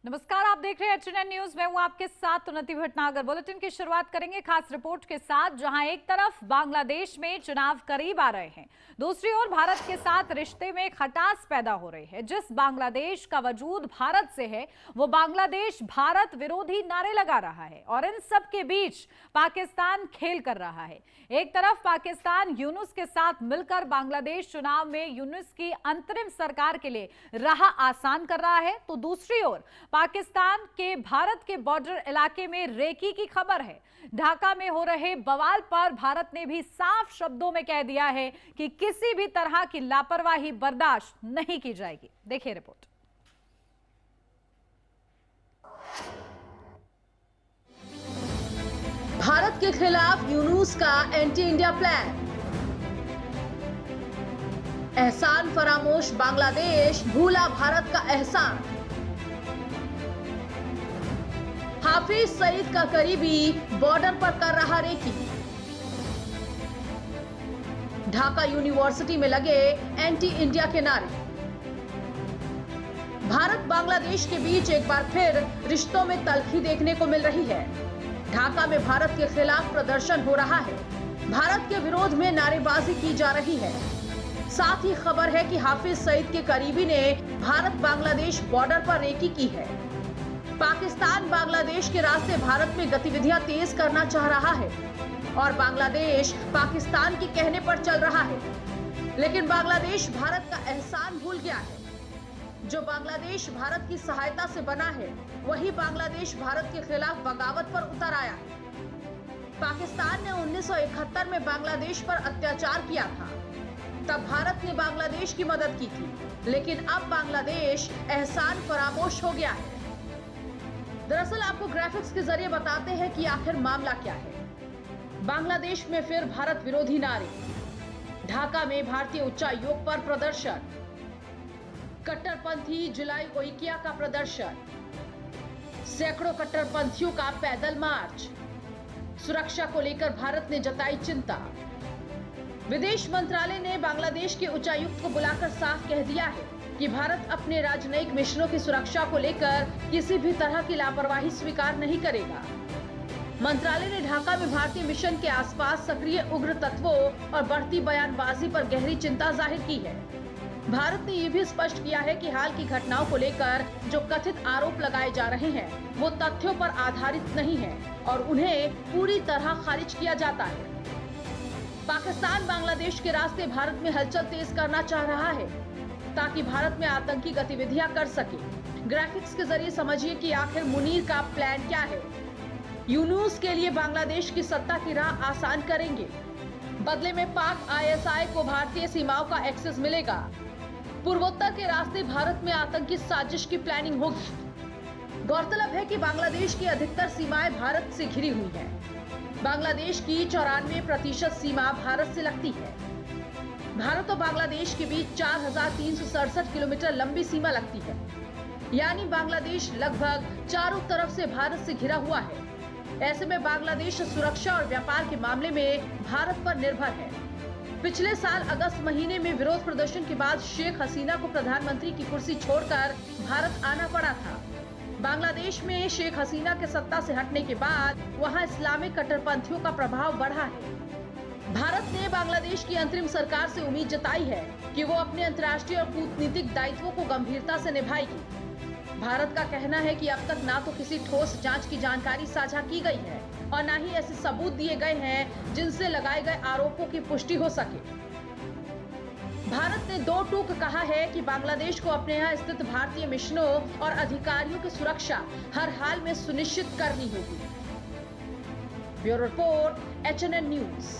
नमस्कार, आप देख रहे हैं एचएनएन न्यूज। मैं हूं आपके साथ उन्नति भटनागर। बुलेटिन की शुरुआत करेंगे खास रिपोर्ट के साथ, जहां एक तरफ बांग्लादेश में चुनाव करीब आ रहे हैं, दूसरी ओर भारत के साथ रिश्ते में खटास पैदा हो रही है। जिस बांग्लादेश का वजूद भारत से है, वो बांग्लादेश भारत विरोधी नारे लगा रहा है और इन सब के बीच पाकिस्तान खेल कर रहा है। एक तरफ पाकिस्तान यूनुस के साथ मिलकर बांग्लादेश चुनाव में यूनुस की अंतरिम सरकार के लिए राह आसान कर रहा है, तो दूसरी ओर पाकिस्तान के भारत के बॉर्डर इलाके में रेकी की खबर है। ढाका में हो रहे बवाल पर भारत ने भी साफ शब्दों में कह दिया है कि किसी भी तरह की लापरवाही बर्दाश्त नहीं की जाएगी। देखिए रिपोर्ट। भारत के खिलाफ यूनुस का एंटी इंडिया प्लान। एहसान फरामोश बांग्लादेश, भूला भारत का एहसान। हाफिज सईद का करीबी बॉर्डर पर कर रहा रेकी। ढाका यूनिवर्सिटी में लगे एंटी इंडिया के नारे। भारत बांग्लादेश के बीच एक बार फिर रिश्तों में तल्खी देखने को मिल रही है। ढाका में भारत के खिलाफ प्रदर्शन हो रहा है। भारत के विरोध में नारेबाजी की जा रही है। साथ ही खबर है कि हाफिज सईद के करीबी ने भारत बांग्लादेश बॉर्डर पर रेकी की है। पाकिस्तान बांग्लादेश के रास्ते भारत में गतिविधियां तेज करना चाह रहा है और बांग्लादेश पाकिस्तान के कहने पर चल रहा है। लेकिन बांग्लादेश भारत का एहसान भूल गया है। जो बांग्लादेश भारत की सहायता से बना है, वही बांग्लादेश भारत के खिलाफ बगावत पर उतर आया है। पाकिस्तान ने 1971 में बांग्लादेश पर अत्याचार किया था। तब भारत ने बांग्लादेश की मदद की थी, लेकिन अब बांग्लादेश एहसान फरामोश हो गया है। दरअसल आपको ग्राफिक्स के जरिए बताते हैं कि आखिर मामला क्या है। बांग्लादेश में फिर भारत विरोधी नारे। ढाका में भारतीय उच्चायोग पर प्रदर्शन। कट्टरपंथी जुलाई ओइकिया का प्रदर्शन। सैकड़ों कट्टरपंथियों का पैदल मार्च। सुरक्षा को लेकर भारत ने जताई चिंता। विदेश मंत्रालय ने बांग्लादेश के उच्चायुक्त को बुलाकर साफ कह दिया है कि भारत अपने राजनयिक मिशनों की सुरक्षा को लेकर किसी भी तरह की लापरवाही स्वीकार नहीं करेगा। मंत्रालय ने ढाका में भारतीय मिशन के आसपास सक्रिय उग्र तत्वों और बढ़ती बयानबाजी पर गहरी चिंता जाहिर की है। भारत ने यह भी स्पष्ट किया है कि हाल की घटनाओं को लेकर जो कथित आरोप लगाए जा रहे हैं, वो तथ्यों पर आधारित नहीं है और उन्हें पूरी तरह खारिज किया जाता है। पाकिस्तान बांग्लादेश के रास्ते भारत में हलचल तेज करना चाह रहा है ताकि भारत में आतंकी गतिविधियां कर सके। ग्राफिक्स के जरिए समझिए कि आखिर मुनीर का प्लान क्या है। यूनुस के लिए बांग्लादेश की सत्ता की राह आसान करेंगे। बदले में पाक आईएसआई को भारतीय सीमाओं का एक्सेस मिलेगा। पूर्वोत्तर के रास्ते भारत में आतंकी साजिश की प्लानिंग होगी। गौरतलब है कि बांग्लादेश की अधिकतर सीमाएं भारत से घिरी हुई हैं। बांग्लादेश की 94% सीमा भारत से लगती है। भारत और बांग्लादेश के बीच 4367 किलोमीटर लंबी सीमा लगती है। यानी बांग्लादेश लगभग चारों तरफ से भारत से घिरा हुआ है। ऐसे में बांग्लादेश सुरक्षा और व्यापार के मामले में भारत पर निर्भर है। पिछले साल अगस्त महीने में विरोध प्रदर्शन के बाद शेख हसीना को प्रधानमंत्री की कुर्सी छोड़कर भारत आना पड़ा था। बांग्लादेश में शेख हसीना के सत्ता से हटने के बाद वहां इस्लामिक कट्टरपंथियों का प्रभाव बढ़ा है। भारत ने बांग्लादेश की अंतरिम सरकार से उम्मीद जताई है कि वो अपने अंतर्राष्ट्रीय और कूटनीतिक दायित्वों को गंभीरता से निभाएगी। भारत का कहना है कि अब तक ना तो किसी ठोस जांच की जानकारी साझा की गई है और ना ही ऐसे सबूत दिए गए हैं जिनसे लगाए गए आरोपों की पुष्टि हो सके। भारत ने दो टूक कहा है कि बांग्लादेश को अपने यहाँ स्थित भारतीय मिशनों और अधिकारियों की सुरक्षा हर हाल में सुनिश्चित करनी होगी। Bureau report, HNN news.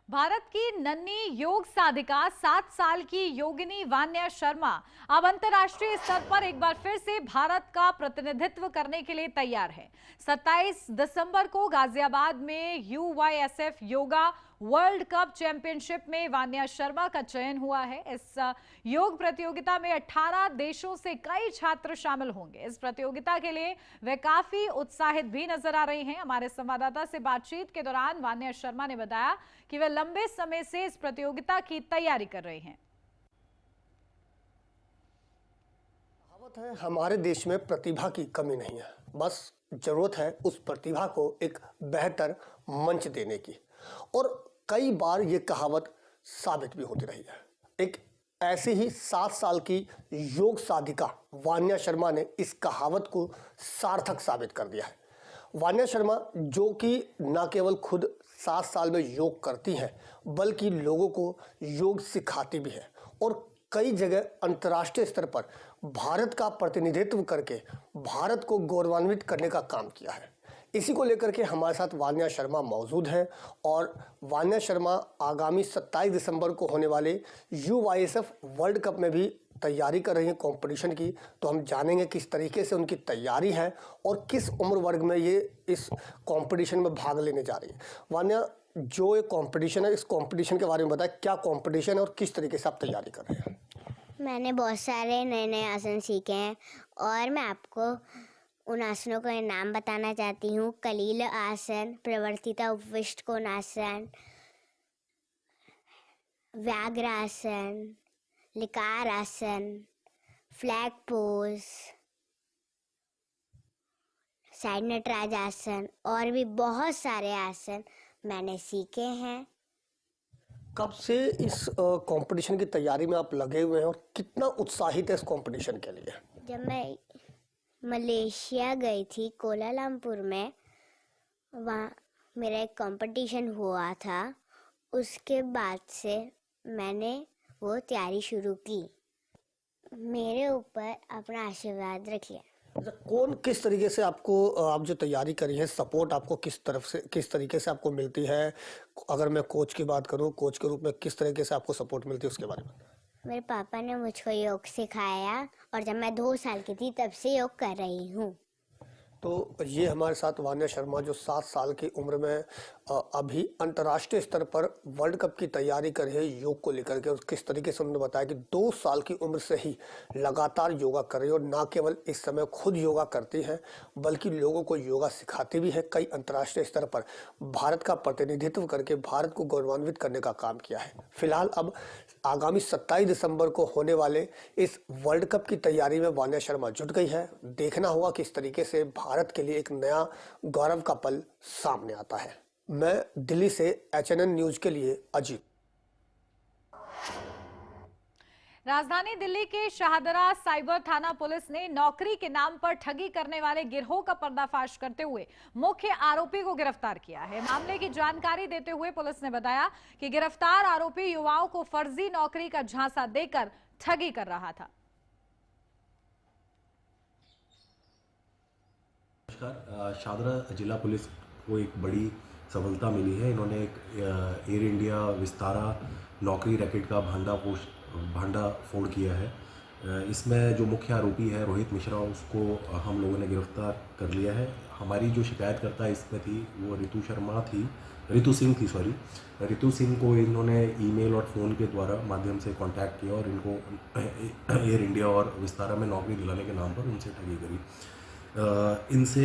Bharat की नन्ही योग साधिका 7 साल की योगिनी वान्या शर्मा अब अंतर्राष्ट्रीय स्तर पर एक बार फिर से भारत का प्रतिनिधित्व करने के लिए तैयार है। 27 दिसंबर को गाजियाबाद में यूवाईएसएफ योगा वर्ल्ड कप चैंपियनशिप में वान्या शर्मा का चयन हुआ है। इस योग प्रतियोगिता में 18 देशों से कई छात्र शामिल होंगे। इस प्रतियोगिता के लिए वे काफी उत्साहित भी नजर आ रहे हैं। हमारे संवाददाता से बातचीत के दौरान वान्या शर्मा ने बताया कि वे लंबे समय से इस प्रतियोगिता की तैयारी कर रहे हैं। है हमारे देश में प्रतिभा की कमी नहीं है, बस जरूरत है उस प्रतिभा को एक बेहतर मंच देने की। और कई बार ये कहावत साबित भी होती रही है। एक ऐसी ही 7 साल की योग साधिका वान्या शर्मा ने इस कहावत को सार्थक साबित कर दिया है। वान्या शर्मा जो कि न केवल खुद 7 साल में योग करती हैं बल्कि लोगों को योग सिखाती भी है और कई जगह अंतर्राष्ट्रीय स्तर पर भारत का प्रतिनिधित्व करके भारत को गौरवान्वित करने का काम किया है। इसी को लेकर के हमारे साथ वान्या शर्मा मौजूद हैं और वान्या शर्मा आगामी 27 दिसंबर को होने वाले UYSF वर्ल्ड कप में भी तैयारी कर रही हैं कंपटीशन की। तो हम जानेंगे किस तरीके से उनकी तैयारी है और किस उम्र वर्ग में ये इस कंपटीशन में भाग लेने जा रही है। वान्या, जो ये कंपटीशन है, इस कंपटीशन के बारे में बताएं, क्या कंपटीशन है और किस तरीके से आप तैयारी कर रहे हैं? मैंने बहुत सारे नए नए आसन सीखे हैं और मैं आपको उन आसनों का नाम बताना चाहती हूँ। कलील आसन, प्रवर्तिता उपविष्ट कोणासन, व्याघ्र आसन, लिकार आसन, फ्लैग पोज, साइड नटराज आसन और भी बहुत सारे आसन मैंने सीखे हैं। कब से इस कंपटीशन की तैयारी में आप लगे हुए हैं और कितना उत्साहित है इस कंपटीशन के लिए? जब मैं मलेशिया गई थी कोलालमपुर में, वहाँ मेरा एक कंपटीशन हुआ था। उसके बाद से मैंने वो तैयारी शुरू की। मेरे ऊपर अपना आशीर्वाद रखिए। कौन किस तरीके से आपको, आप जो तैयारी करी है, सपोर्ट आपको किस तरफ से, किस तरीके से आपको मिलती है? अगर मैं कोच की बात करूं, कोच के रूप में किस तरीके से आपको सपोर्ट मिलती है उसके बारे में? मेरे पापा ने मुझको योग सिखाया और जब मैं 2 साल की थी तब से योग कर रही हूँ। तो ये हमारे साथ वान्या शर्मा जो 7 साल की उम्र में अभी अंतर्राष्ट्रीय स्तर पर वर्ल्ड कप की तैयारी कर रही है योग को लेकर के, और किस तरीके से उन्होंने बताया कि 2 साल की उम्र से ही लगातार योगा कर रही है और ना केवल इस समय खुद योगा करती है बल्कि लोगों को योगा सिखाती भी है। कई अंतर्राष्ट्रीय स्तर पर भारत का प्रतिनिधित्व करके भारत को गौरवान्वित करने का काम किया है। फिलहाल अब आगामी 27 दिसंबर को होने वाले इस वर्ल्ड कप की तैयारी में वान्या शर्मा जुट गई है। देखना होगा किस तरीके से भारत के लिए एक नया गौरव का पल सामने आता है। मैं दिल्ली से HNN न्यूज के लिए अजीत। राजधानी दिल्ली के शाहदरा साइबर थाना पुलिस ने नौकरी के नाम पर ठगी करने वाले गिरोह का पर्दाफाश करते हुए मुख्य आरोपी को गिरफ्तार किया है। मामले की जानकारी देते हुए पुलिस ने बताया कि गिरफ्तार आरोपी युवाओं को फर्जी नौकरी का झांसा देकर ठगी कर रहा था। नमस्कार, शाहदरा जिला पुलिस को एक बड़ी सफलता मिली है। इन्होंने एक एयर इंडिया विस्तारा नौकरी रैकेट का भांडाफोड़ किया है। इसमें जो मुख्य आरोपी है रोहित मिश्रा, उसको हम लोगों ने गिरफ्तार कर लिया है। हमारी जो शिकायतकर्ता इसमें थी वो रितु सिंह थी। रितु सिंह को इन्होंने ईमेल और फ़ोन के द्वारा माध्यम से कांटेक्ट किया और इनको एयर इंडिया और विस्तारा में नौकरी दिलाने के नाम पर उनसे ठगी करी। इनसे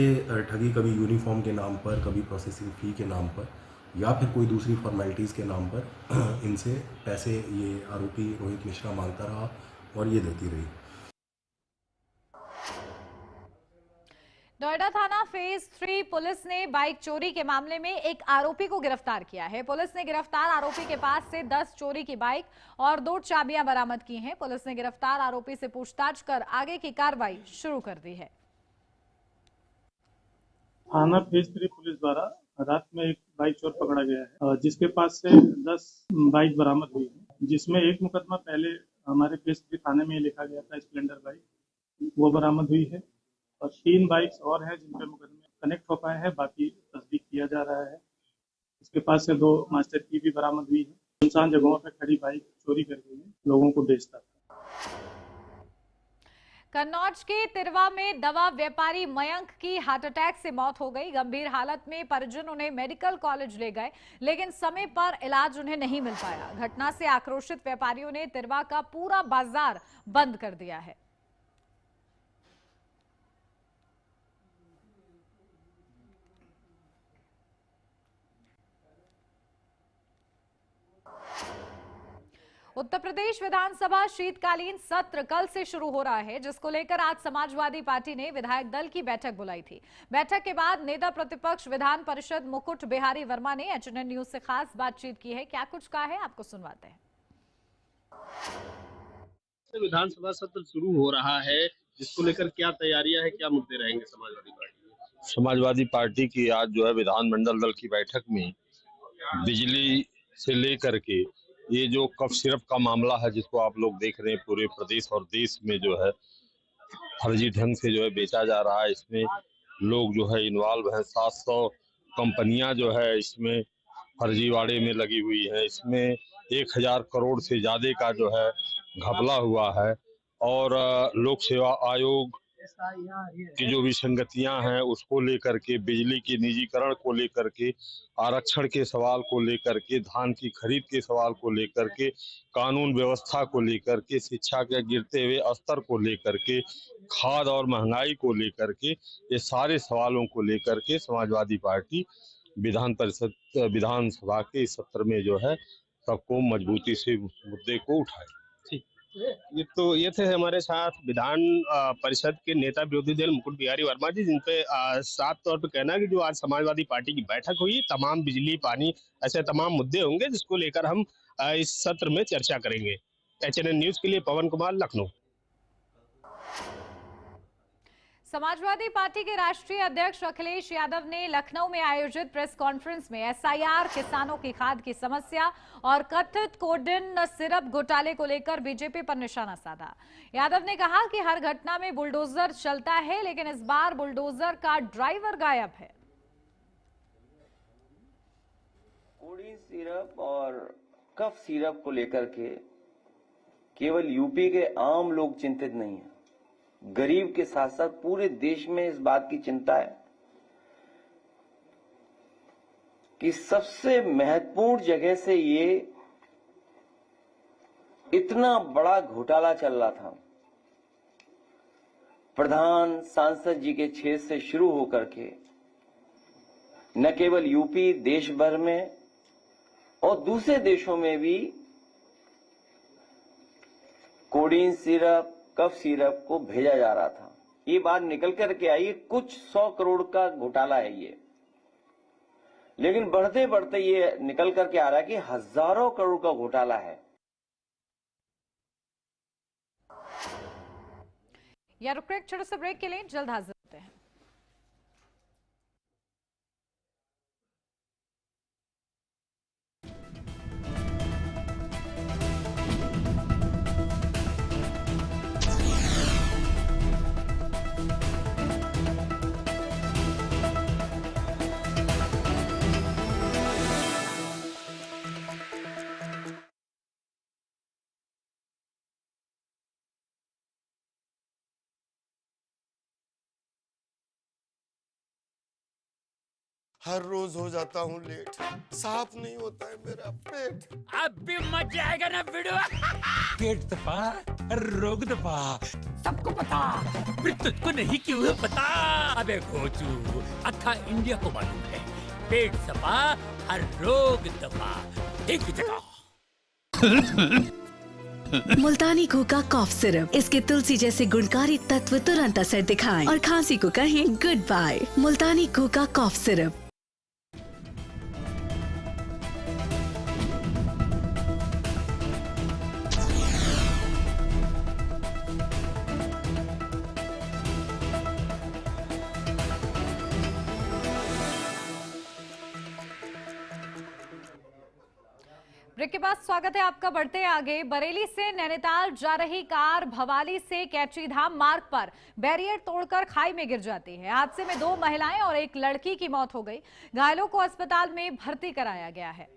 ठगी कभी यूनिफॉर्म के नाम पर, कभी प्रोसेसिंग फ़ी के नाम पर या फिर कोई दूसरी फॉर्मेलिटीज़ के नाम पर इनसे पैसे ये आरोपी रोहित मिश्रा मांगता रहा और ये देती रही। नोएडा थाना फेज 3 पुलिस ने बाइक चोरी के मामले में एक आरोपी को गिरफ्तार किया है। पुलिस ने गिरफ्तार आरोपी के पास से 10 चोरी की बाइक और 2 चाबियां बरामद की हैं। पुलिस ने गिरफ्तार आरोपी से पूछताछ कर आगे की कार्रवाई शुरू कर दी है। थाना फेज 3 पुलिस द्वारा रात में एक बाइक चोर पकड़ा गया है, जिसके पास से 10 बाइक बरामद हुई है, जिसमें एक मुकदमा पहले हमारे फेज 3 थाने में लिखा गया था, स्प्लेंडर बाइक, वो बरामद हुई है और 3 बाइक्स और हैं जिन पे मुकदमे कनेक्ट हो पाए हैं, बाकी तस्दीक किया जा रहा है। इसके पास से 2 मास्टर की भी बरामद हुई है। सुनसान जगहों पर खड़ी बाइक चोरी करके लोगों को बेचता था। कन्नौज के तिरवा में दवा व्यापारी मयंक की हार्ट अटैक से मौत हो गई। गंभीर हालत में परिजन उन्हें मेडिकल कॉलेज ले गए, लेकिन समय पर इलाज उन्हें नहीं मिल पाया। घटना से आक्रोशित व्यापारियों ने तिरवा का पूरा बाजार बंद कर दिया है। उत्तर प्रदेश विधानसभा शीतकालीन सत्र कल से शुरू हो रहा है, जिसको लेकर आज समाजवादी पार्टी ने विधायक दल की बैठक बुलाई थी। बैठक के बाद नेता प्रतिपक्ष विधान परिषद मुकुट बिहारी वर्मा ने एचएनएन न्यूज से खास बातचीत की है। क्या कुछ कहा है, आपको सुनवाते हैं। विधानसभा सत्र शुरू हो रहा है, जिसको लेकर क्या तैयारियां हैं, क्या मुद्दे रहेंगे समाजवादी पार्टी में? समाजवादी पार्टी की आज जो है विधानमंडल दल की बैठक में बिजली से लेकर के ये जो कफ सिरप का मामला है, जिसको आप लोग देख रहे हैं पूरे प्रदेश और देश में जो है फर्जी ढंग से जो है बेचा जा रहा है, इसमें लोग जो है इन्वॉल्व हैं। 700 कंपनियां जो है इसमें फर्जीवाड़े में लगी हुई है। इसमें 1000 करोड़ से ज्यादा का जो है घपला हुआ है और लोक सेवा आयोग की जो विसंगतियां हैं उसको लेकर के, बिजली के निजीकरण को लेकर के, आरक्षण के सवाल को लेकर के, धान की खरीद के सवाल को लेकर के, कानून व्यवस्था को लेकर के, शिक्षा के गिरते हुए स्तर को लेकर के, खाद और महंगाई को लेकर के, ये सारे सवालों को लेकर के समाजवादी पार्टी विधानसभा के इस सत्र में जो है सबको मजबूती से मुद्दे को उठाए। ये थे हमारे साथ विधान परिषद के नेता विरोधी दल मुकुट बिहारी वर्मा जी, जिनपे साफ तौर पे कहना है कि जो आज समाजवादी पार्टी की बैठक हुई, तमाम बिजली, पानी, ऐसे तमाम मुद्दे होंगे जिसको लेकर हम इस सत्र में चर्चा करेंगे। एचएनएन न्यूज के लिए पवन कुमार, लखनऊ। समाजवादी पार्टी के राष्ट्रीय अध्यक्ष अखिलेश यादव ने लखनऊ में आयोजित प्रेस कॉन्फ्रेंस में एसआईआर, किसानों की खाद की समस्या और कथित कोडिन सिरप घोटाले को लेकर बीजेपी पर निशाना साधा। यादव ने कहा कि हर घटना में बुलडोजर चलता है, लेकिन इस बार बुलडोजर का ड्राइवर गायब है। कोडिन सिरप और कफ सिरप को लेकर के केवल यूपी के आम लोग चिंतित नहीं है, गरीब के साथ साथ पूरे देश में इस बात की चिंता है कि सबसे महत्वपूर्ण जगह से ये इतना बड़ा घोटाला चल रहा था, प्रधान सांसद जी के क्षेत्र से शुरू होकर के न केवल यूपी, देश भर में और दूसरे देशों में भी कोडिन सिरप, कफ सिरप को भेजा जा रहा था। ये बात निकल कर के आई, कुछ 100 करोड़ का घोटाला है ये, लेकिन बढ़ते बढ़ते ये निकल कर के आ रहा है कि हजारों करोड़ का घोटाला है। या रुक एक छोटे से ब्रेक के लिए, जल्द हाजिर होते हैं। हर रोज हो जाता हूँ लेट, साफ नहीं होता है मेरा पेट। अब भी मजा आएगा ना वीडियो। पेट दबा, रोग दबा, सबको पता, फिर तुझको नहीं क्यों पता? अबे घोचू, अक्खा इंडिया को मालूम है, पेट दबा, हर रोग दबा, एक ही जगह। मुल्तानी घोका कॉफ सिरप, इसके तुलसी जैसे गुणकारी तत्व तुरंत असर दिखाएं और खांसी को कहें गुड बाय। मुल्तानी घोका कॉफ सिरप। ब्रेक के बाद स्वागत है आपका। बढ़ते आगे, बरेली से नैनीताल जा रही कार भवाली से कैची धाम मार्ग पर बैरियर तोड़कर खाई में गिर जाती है। हादसे में 2 महिलाएं और एक लड़की की मौत हो गई। घायलों को अस्पताल में भर्ती कराया गया है।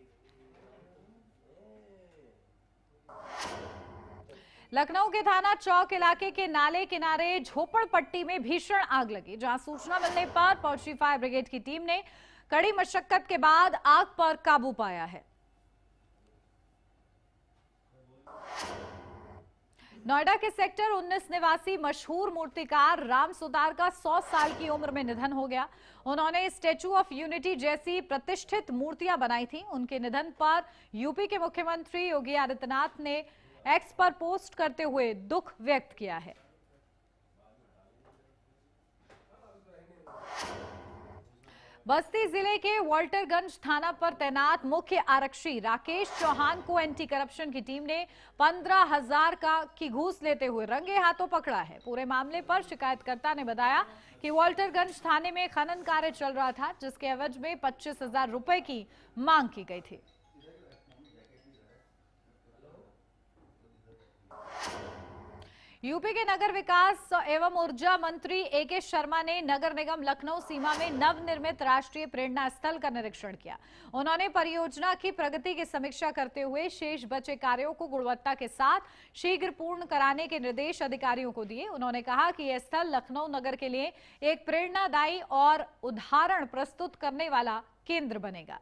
लखनऊ के थाना चौक इलाके के नाले किनारे झोपड़पट्टी में भीषण आग लगी, जहां सूचना मिलने पर पहुंची फायर ब्रिगेड की टीम ने कड़ी मशक्कत के बाद आग पर काबू पाया है। नोएडा के सेक्टर 19 निवासी मशहूर मूर्तिकार राम सुतार का 100 साल की उम्र में निधन हो गया। उन्होंने स्टैचू ऑफ यूनिटी जैसी प्रतिष्ठित मूर्तियां बनाई थी। उनके निधन पर यूपी के मुख्यमंत्री योगी आदित्यनाथ ने एक्स पर पोस्ट करते हुए दुख व्यक्त किया है। बस्ती जिले के वाल्टरगंज थाना पर तैनात मुख्य आरक्षी राकेश चौहान को एंटी करप्शन की टीम ने 15,000 की घूस लेते हुए रंगे हाथों पकड़ा है। पूरे मामले पर शिकायतकर्ता ने बताया कि वाल्टरगंज थाने में खनन कार्य चल रहा था, जिसके एवज में 25,000 रुपए की मांग की गई थी। यूपी के नगर विकास एवं ऊर्जा मंत्री एके शर्मा ने नगर निगम लखनऊ सीमा में नवनिर्मित राष्ट्रीय प्रेरणा स्थल का निरीक्षण किया। उन्होंने परियोजना की प्रगति की समीक्षा करते हुए शेष बचे कार्यों को गुणवत्ता के साथ शीघ्र पूर्ण कराने के निर्देश अधिकारियों को दिए। उन्होंने कहा कि यह स्थल लखनऊ नगर के लिए एक प्रेरणादायी और उदाहरण प्रस्तुत करने वाला केंद्र बनेगा।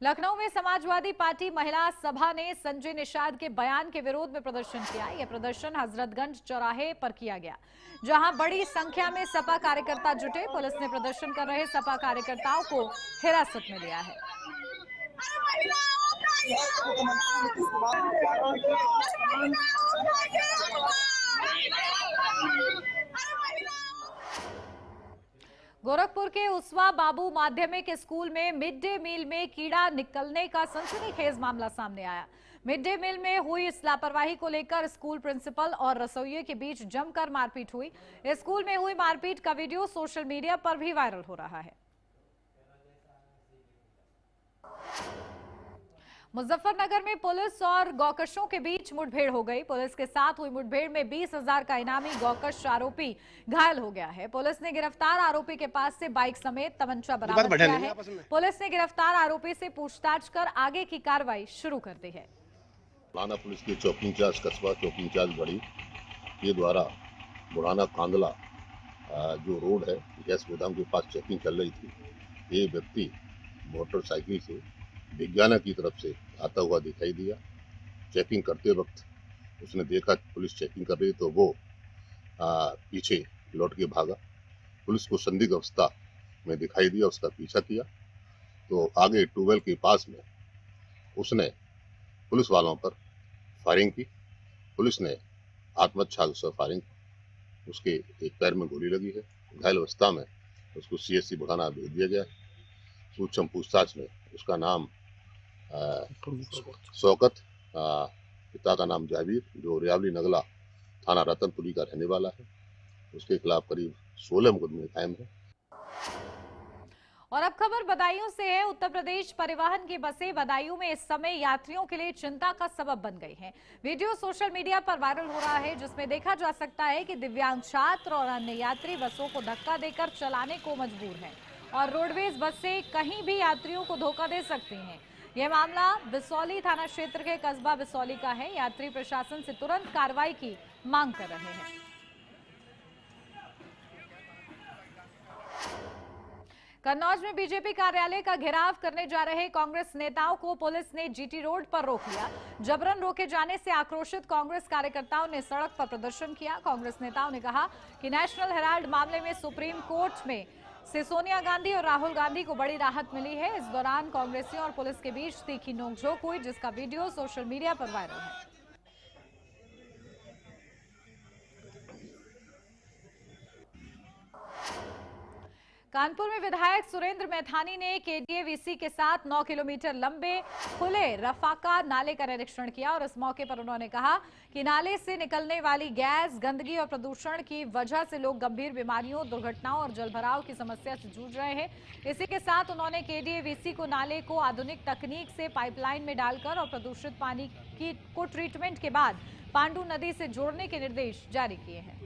लखनऊ में समाजवादी पार्टी महिला सभा ने संजय निषाद के बयान के विरोध में प्रदर्शन किया। यह प्रदर्शन हजरतगंज चौराहे पर किया गया, जहां बड़ी संख्या में सपा कार्यकर्ता जुटे। पुलिस ने प्रदर्शन कर रहे सपा कार्यकर्ताओं को हिरासत में लिया है। गोरखपुर के उसवा बाबू माध्यमिक स्कूल में मिड डे मील में कीड़ा निकलने का सनसनीखेज मामला सामने आया। मिड डे मील में हुई इस लापरवाही को लेकर स्कूल प्रिंसिपल और रसोइये के बीच जमकर मारपीट हुई। स्कूल में हुई मारपीट का वीडियो सोशल मीडिया पर भी वायरल हो रहा है। मुजफ्फरनगर में पुलिस और गौकशों के बीच मुठभेड़ हो गई। पुलिस के साथ हुई मुठभेड़ में 20,000 का इनामी गौकश आरोपी घायल हो गया है। पुलिस ने गिरफ्तार आरोपी के पास से बाइक समेत तमंचा बरामद किया है। पुलिस ने गिरफ्तार आरोपी से पूछताछ कर आगे की कार्रवाई शुरू कर दी है। बुढ़ाना पुलिस के चौकी इंचार्ज कस्बा चौकी इंचार्ज बड़ी के द्वारा बुढ़ाना कांदला जो रोड है गैस गोदाम के पास चेकिंग चल रही थी। ये व्यक्ति मोटरसाइकिल से विज्ञाना की तरफ से आता हुआ दिखाई दिया। चेकिंग करते वक्त उसने देखा पुलिस चेकिंग कर रही तो वो पीछे लौट के भागा। पुलिस को संदिग्ध अवस्था में दिखाई दिया, उसका पीछा किया तो आगे ट्यूबवेल के पास में उसने पुलिस वालों पर फायरिंग की। पुलिस ने आत्मरक्षा से फायरिंग की। उसके एक पैर में गोली लगी है। घायल अवस्था में उसको CSC बुढ़ाना भेज दिया गया। सूक्ष्म पूछताछ में उसका नाम शौकत, पिता का नाम जावेद, जो रियावली नगला थाना रतनपुरी का रहने वाला है। उसके खिलाफ करीब 16 मुकदमे कायम है। और अब खबर बदायूं से है। उत्तर प्रदेश परिवहन की बसें बदायूं में इस समय यात्रियों के लिए चिंता का सबब बन गई हैं। वीडियो सोशल मीडिया पर वायरल हो रहा है, जिसमें देखा जा सकता है कि दिव्यांग छात्र और अन्य यात्री बसों को धक्का देकर चलाने को मजबूर हैं और रोडवेज बसें कहीं भी यात्रियों को धोखा दे सकती हैं। यह मामला बिसौली थाना क्षेत्र के कस्बा बिसौली का है। यात्री प्रशासन से तुरंत कार्रवाई की मांग कर रहे हैं। कन्नौज में बीजेपी कार्यालय का घेराव करने जा रहे कांग्रेस नेताओं को पुलिस ने GT रोड पर रोक लिया। जबरन रोके जाने से आक्रोशित कांग्रेस कार्यकर्ताओं ने सड़क पर प्रदर्शन किया। कांग्रेस नेताओं ने कहा कि नेशनल हेराल्ड मामले में सुप्रीम कोर्ट में से सोनिया गांधी और राहुल गांधी को बड़ी राहत मिली है। इस दौरान कांग्रेसियों और पुलिस के बीच तीखी नोकझोंक हुई, जिसका वीडियो सोशल मीडिया पर वायरल है। कानपुर में विधायक सुरेंद्र मैथानी ने KDA-VC के साथ 9 किलोमीटर लंबे खुले रफाका नाले का निरीक्षण किया और इस मौके पर उन्होंने कहा कि नाले से निकलने वाली गैस, गंदगी और प्रदूषण की वजह से लोग गंभीर बीमारियों, दुर्घटनाओं और जलभराव की समस्या से जूझ रहे हैं। इसी के साथ उन्होंने KDA-VC को नाले को आधुनिक तकनीक से पाइपलाइन में डालकर और प्रदूषित पानी को ट्रीटमेंट के बाद पांडू नदी से जोड़ने के निर्देश जारी किए हैं।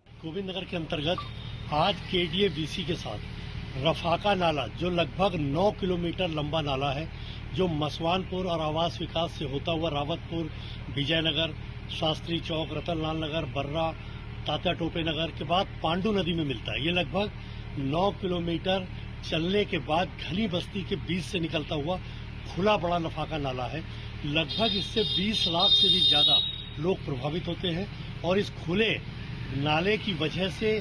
गोविंद नगर के अंतर्गत आज KDA-VC के साथ रफाका नाला, जो लगभग 9 किलोमीटर लंबा नाला है, जो मसवानपुर और आवास विकास से होता हुआ रावतपुर, विजयनगर, शास्त्री चौक, रतनलाल नगर, बर्रा, तात्या टोपे नगर के बाद पांडू नदी में मिलता है। ये लगभग 9 किलोमीटर चलने के बाद घनी बस्ती के बीच से निकलता हुआ खुला बड़ा नफाका नाला है। लगभग इससे 20 लाख से भी ज्यादा लोग प्रभावित होते हैं और इस खुले नाले की वजह से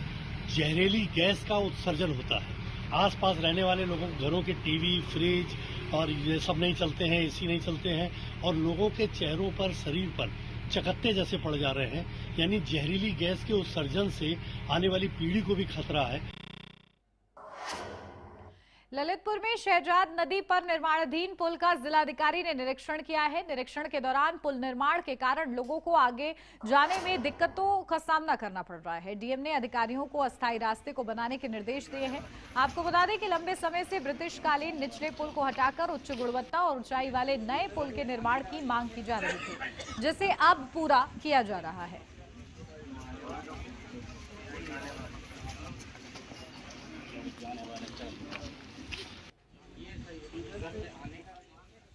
जहरीली गैस का उत्सर्जन होता है। आसपास रहने वाले लोगों के घरों के टीवी, फ्रिज और ये सब नहीं चलते हैं, एसी नहीं चलते हैं और लोगों के चेहरों पर, शरीर पर चकत्ते जैसे पड़ जा रहे हैं। यानी जहरीली गैस के उत्सर्जन से आने वाली पीढ़ी को भी खतरा है। ललितपुर में शहजाद नदी पर निर्माणाधीन पुल का जिलाधिकारी ने निरीक्षण किया है। निरीक्षण के दौरान पुल निर्माण के कारण लोगों को आगे जाने में दिक्कतों का सामना करना पड़ रहा है। डीएम ने अधिकारियों को अस्थायी रास्ते को बनाने के निर्देश दिए हैं। आपको बता दें कि लंबे समय से ब्रिटिशकालीन निचले पुल को हटाकर उच्च गुणवत्ता और ऊंचाई वाले नए पुल के निर्माण की मांग की जा रही थी, जिसे अब पूरा किया जा रहा है।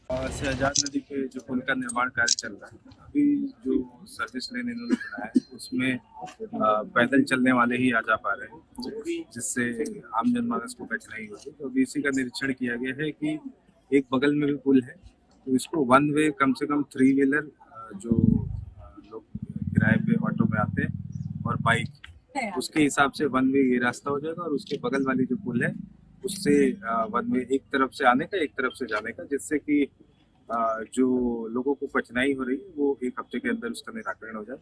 शहजाद नदी पे जो पुल का निर्माण कार्य चल रहा है, अभी जो सर्विस लेन इन्होंने बनाया है उसमें पैदल चलने वाले ही आ जा पा रहे हैं, जिससे आम जनमानस को कठिनाई होती है। तो अभी इसी का निरीक्षण किया गया है कि एक बगल में भी पुल है, तो इसको वन वे कम से कम 3 व्हीलर जो लोग किराए पे ऑटो में आते हैं और बाइक, उसके हिसाब से वन वे ये रास्ता हो जाएगा और उसके बगल वाली जो पुल है उससे वन वे एक तरफ से आने का, एक तरफ से जाने का, जिससे कि जो लोगों को कठिनाई हो रही है वो 1 हफ्ते के अंदर उसका निराकरण हो जाए।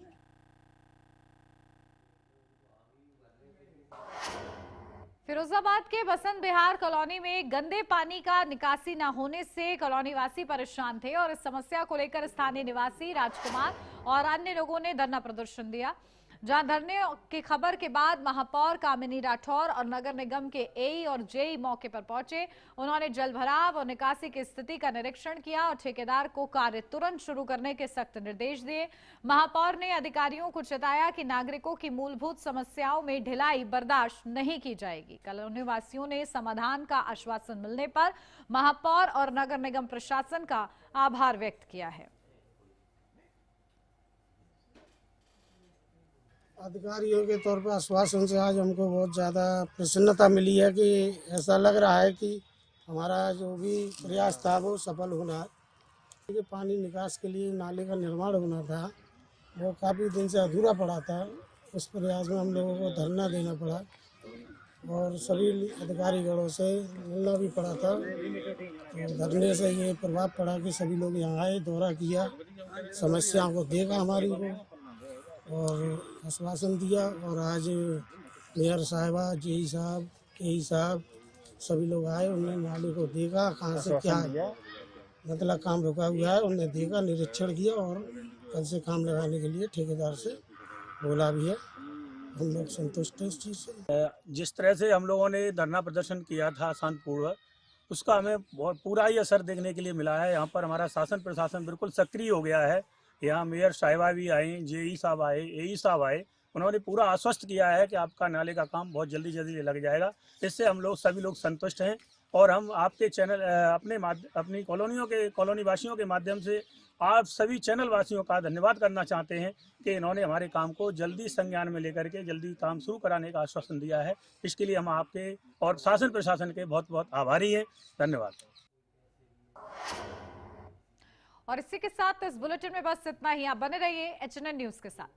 फिरोजाबाद के बसंत बिहार कॉलोनी में गंदे पानी का निकासी न होने से कॉलोनी वासी परेशान थे और इस समस्या को लेकर स्थानीय निवासी राजकुमार और अन्य लोगों ने धरना प्रदर्शन दिया। जहां धरने की खबर के बाद महापौर कामिनी राठौर और नगर निगम के एई और जेई मौके पर पहुंचे। उन्होंने जल भराव और निकासी की स्थिति का निरीक्षण किया और ठेकेदार को कार्य तुरंत शुरू करने के सख्त निर्देश दिए। महापौर ने अधिकारियों को चेताया कि नागरिकों की मूलभूत समस्याओं में ढिलाई बर्दाश्त नहीं की जाएगी। कॉलोनी वासियों ने समाधान का आश्वासन मिलने पर महापौर और नगर निगम प्रशासन का आभार व्यक्त किया है। अधिकारियों के तौर पर आश्वासन से आज हमको बहुत ज़्यादा प्रसन्नता मिली है कि ऐसा लग रहा है कि हमारा जो भी प्रयास था वो सफल होना है। पानी निकास के लिए नाले का निर्माण होना था, वो काफ़ी दिन से अधूरा पड़ा था। उस प्रयास में हम लोगों को धरना देना पड़ा और सभी अधिकारीगणों से मिलना भी पड़ा था। तो धरने से ये प्रभाव पड़ा कि सभी लोग यहाँ आए, दौरा किया, समस्याओं को देखा हमारी को और आश्वासन दिया। और आज मेयर साहिबा, जेई साहब, एई साहब सभी लोग आए, उन्होंने नाले को देखा, कहाँ से क्या मतलब काम रुका हुआ है उन्होंने देखा, निरीक्षण किया और कल से काम लगाने के लिए ठेकेदार से बोला भी है। हम लोग संतुष्ट हैं इस चीज़ से। जिस तरह से हम लोगों ने धरना प्रदर्शन किया था शांतिपूर्वक, उसका हमें बहुत पूरा ही असर देखने के लिए मिला है। यहाँ पर हमारा शासन प्रशासन बिल्कुल सक्रिय हो गया है। यहाँ मेयर साहिबा भी आए, जेई साहब आए, एई साहब आए, उन्होंने पूरा आश्वस्त किया है कि आपका नाले का काम बहुत जल्दी लग जाएगा। इससे हम लोग सभी लोग संतुष्ट हैं और हम आपके चैनल अपनी कॉलोनी वासियों के माध्यम से आप सभी चैनल वासियों का धन्यवाद करना चाहते हैं कि इन्होंने हमारे काम को जल्दी संज्ञान में लेकर के जल्दी काम शुरू कराने का आश्वासन दिया है। इसके लिए हम आपके और शासन प्रशासन के बहुत बहुत आभारी हैं। धन्यवाद। और इसी के साथ इस बुलेटिन में बस इतना ही। आप बने रहिए HNN न्यूज के साथ।